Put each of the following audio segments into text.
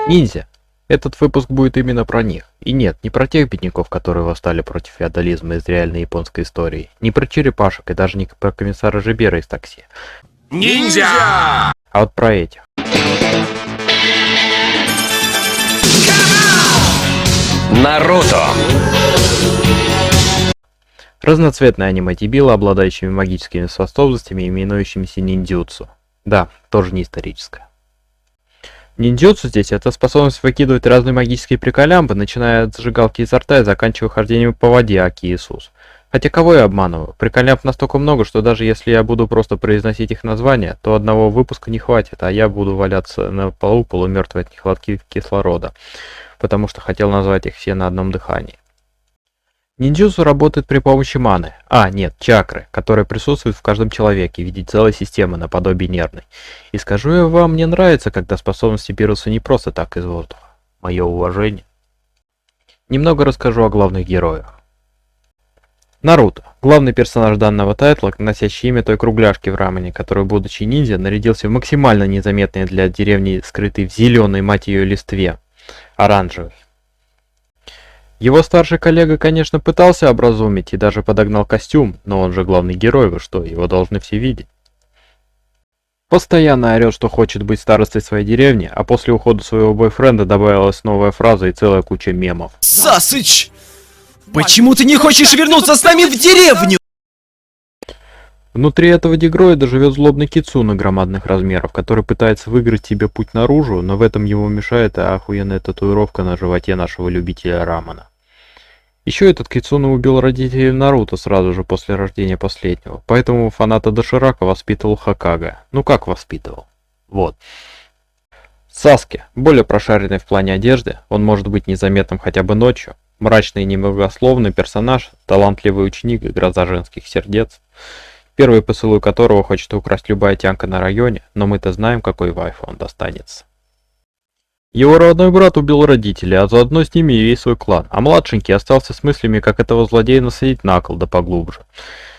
Ниндзя. Этот выпуск будет именно про них. И нет, не про тех бедняков, которые восстали против феодализма из реальной японской истории. Не про черепашек и даже не про комиссара Жибера из такси. Ниндзя! А вот про этих. Наруто! Разноцветные аниме-дебилы, обладающими магическими способностями, именующимися ниндзюцу. Да, тоже не историческое. Ниндзюцу здесь это способность выкидывать разные магические приколямбы, начиная от зажигалки изо рта и заканчивая хождением по воде, аки Иисус. Хотя кого я обманываю? Приколямб настолько много, что даже если я буду просто произносить их названия, то одного выпуска не хватит, а я буду валяться на полу полумертвый от нехватки кислорода, потому что хотел назвать их все на одном дыхании. Ниндзюцу работает при помощи маны, чакры, которая присутствует в каждом человеке в виде целой системы наподобие нервной. И скажу я вам, мне нравится, когда способности берутся не просто так из воздуха. Мое уважение. Немного расскажу о главных героях. Наруто, главный персонаж данного тайтла, носящий имя той кругляшки в рамене, который, будучи ниндзя, нарядился в максимально незаметный для деревни, скрытый в зеленой, мать ее, листве, оранжевый. Его старший коллега, конечно, пытался образумить и даже подогнал костюм, но он же главный герой, вы что, его должны все видеть. Постоянно орет, что хочет быть старостой своей деревни, а после ухода своего бойфренда добавилась новая фраза и целая куча мемов. Сасыч! Почему ты не хочешь вернуться с нами в деревню? Внутри этого дегроида живет злобный кицуна громадных размеров, который пытается выиграть тебе путь наружу, но в этом ему мешает охуенная татуировка на животе нашего любителя рамена. Еще этот кицуна убил родителей Наруто сразу же после рождения последнего, поэтому фаната Доширака воспитывал Хокага. Ну как воспитывал? Вот. Саске, более прошаренный в плане одежды, он может быть незаметным хотя бы ночью, мрачный и немногословный персонаж, талантливый ученик и гроза женских сердец, первый поцелуй которого хочет украсть любая тянка на районе, но мы-то знаем, какой вайфу он достанется. Его родной брат убил родителей, а заодно с ними и весь свой клан, а младшенький остался с мыслями, как этого злодея насадить на кол да поглубже,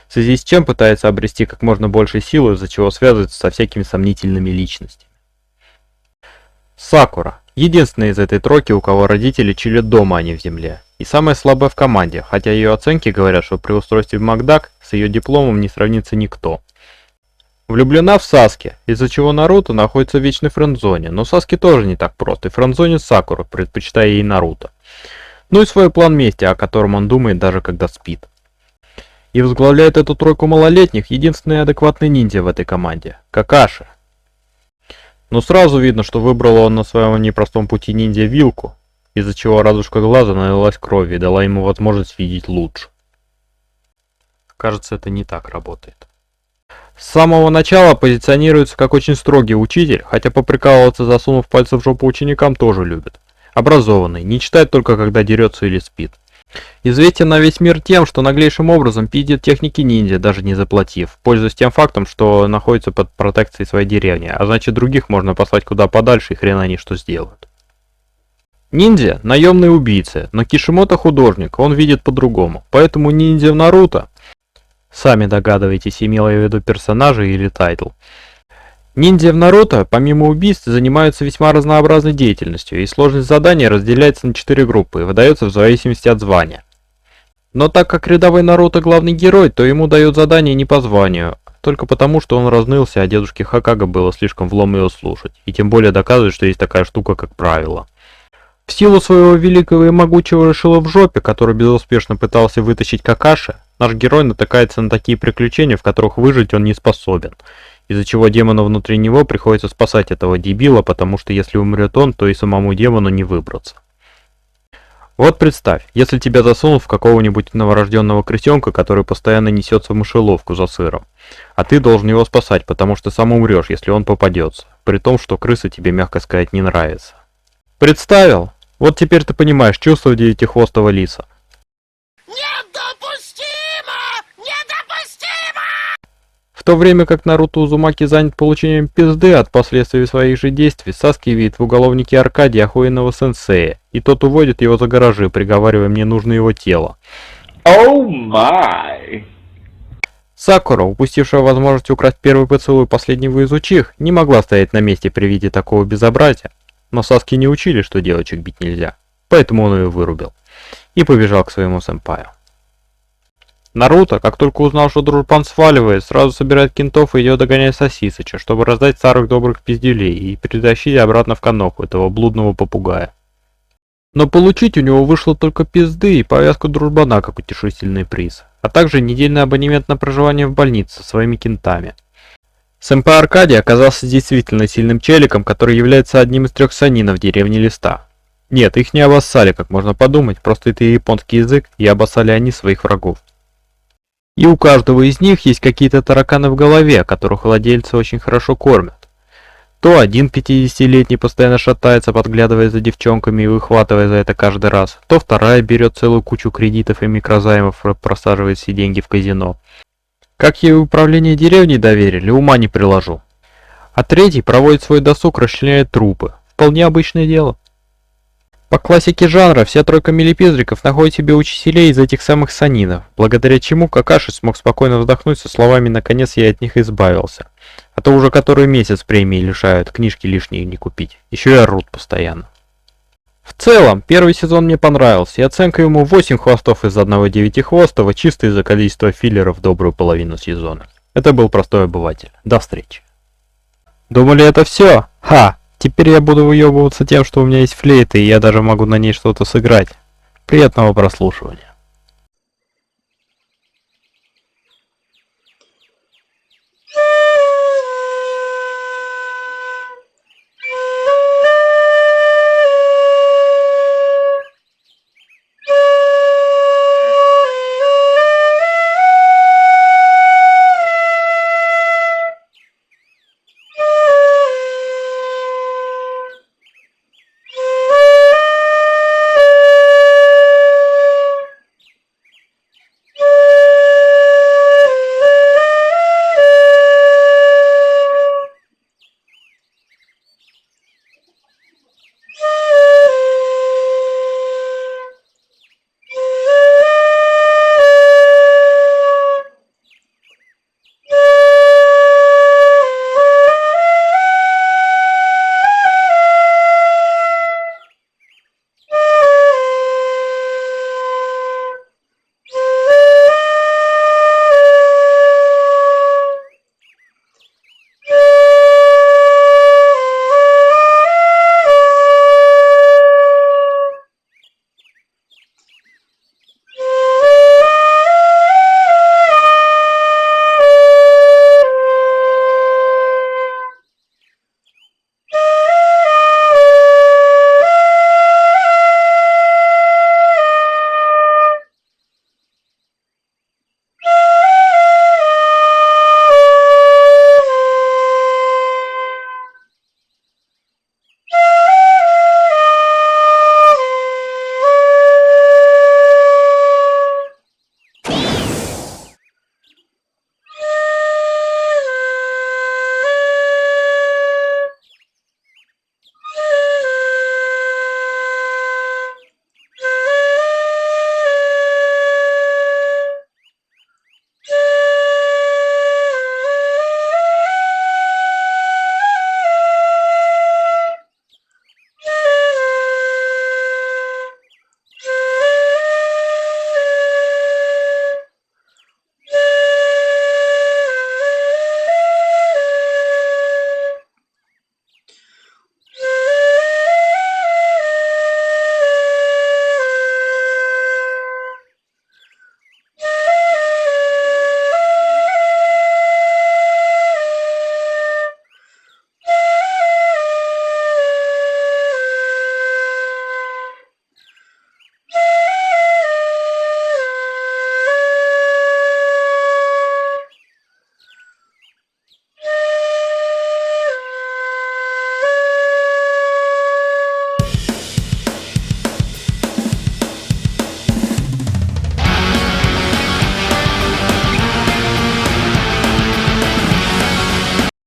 в связи с чем пытается обрести как можно больше силы, из-за чего связывается со всякими сомнительными личностями. Сакура. Единственная из этой тройки, у кого родители чилят дома, а не в земле. И самая слабая в команде, хотя ее оценки говорят, что при устройстве в Макдак с ее дипломом не сравнится никто. Влюблена в Саске, из-за чего Наруто находится в вечной френдзоне, но Саске тоже не так просто, и френдзонит Сакуру, предпочитая ей Наруто. Ну и свой план мести, о котором он думает даже когда спит. И возглавляет эту тройку малолетних единственный адекватный ниндзя в этой команде – Какаши. Но сразу видно, что выбрал он на своем непростом пути ниндзя вилку, из-за чего радужка глаза налилась кровью и дала ему возможность видеть лучше. Кажется, это не так работает. С самого начала позиционируется как очень строгий учитель, хотя поприкалываться, засунув пальцы в жопу ученикам, тоже любит. Образованный, не читает только когда дерется или спит. Известен на весь мир тем, что наглейшим образом пиздит техники ниндзя, даже не заплатив, пользуясь тем фактом, что находится под протекцией своей деревни, а значит других можно послать куда подальше и хрен они что сделают. Ниндзя – наемный убийца, но Кишимото художник, он видит по-другому, поэтому ниндзя в Наруто, сами догадываетесь, имела в виду персонажа или тайтл. Ниндзя в Наруто, помимо убийств, занимаются весьма разнообразной деятельностью, и сложность задания разделяется на 4 группы и выдается в зависимости от звания. Но так как рядовой Наруто главный герой, то ему дают задание не по званию, только потому, что он разнылся, а дедушке Хокага было слишком влом его слушать, и тем более доказывает, что есть такая штука, как правило. В силу своего великого и могучего шила в жопе, который безуспешно пытался вытащить Какаши, наш герой натыкается на такие приключения, в которых выжить он не способен, из-за чего демону внутри него приходится спасать этого дебила, потому что если умрет он, то и самому демону не выбраться. Вот представь, если тебя засунут в какого-нибудь новорожденного крысенка, который постоянно несется в мышеловку за сыром, а ты должен его спасать, потому что сам умрешь, если он попадется, при том, что крыса тебе, мягко сказать, не нравится. Представил? Вот теперь ты понимаешь чувство девятихвостого лиса. В то время как Наруто Узумаки занят получением пизды от последствий своих же действий, Саски видит в уголовнике Аркадия охуенного сенсея, и тот уводит его за гаражи, приговаривая: мне нужно его тело. Оу май! Сакура, упустившая возможность украсть первый поцелуй последнего из учих, не могла стоять на месте при виде такого безобразия. Но Саски не учили, что девочек бить нельзя, поэтому он ее вырубил и побежал к своему сэмпаю. Наруто, как только узнал, что дружбан сваливает, сразу собирает кентов и идет догонять Сосисыча, чтобы раздать старых добрых пиздюлей и перетащить обратно в Коноху этого блудного попугая. Но получить у него вышло только пизды и повязку дружбана как утешительный приз, а также недельный абонемент на проживание в больнице со своими кентами. Сэмпай Аркадий оказался действительно сильным челиком, который является одним из 3 санинов деревни Листа. Нет, их не обоссали, как можно подумать, просто это японский язык, и обоссали они своих врагов. И у каждого из них есть какие-то тараканы в голове, которых владельцы очень хорошо кормят. То один 50-летний постоянно шатается, подглядывая за девчонками и выхватывая за это каждый раз, то вторая берет целую кучу кредитов и микрозаймов, просаживая все деньги в казино. Как ей управление деревней доверили, ума не приложу. А третий проводит свой досуг, расчленяет трупы. Вполне обычное дело. По классике жанра, вся тройка милипиздриков находит себе учителей из этих самых санинов, благодаря чему Какаши смог спокойно вздохнуть со словами «наконец я от них избавился». А то уже который месяц премии лишают, книжки лишние не купить, еще и орут постоянно. В целом, первый сезон мне понравился, и оценка ему 8 хвостов из одного 9-хвостого, чисто из-за количества филлеров добрую половину сезона. Это был простой обыватель. До встречи. Думали, это все? Ха! Теперь я буду выебываться тем, что у меня есть флейта, и я даже могу на ней что-то сыграть. Приятного прослушивания.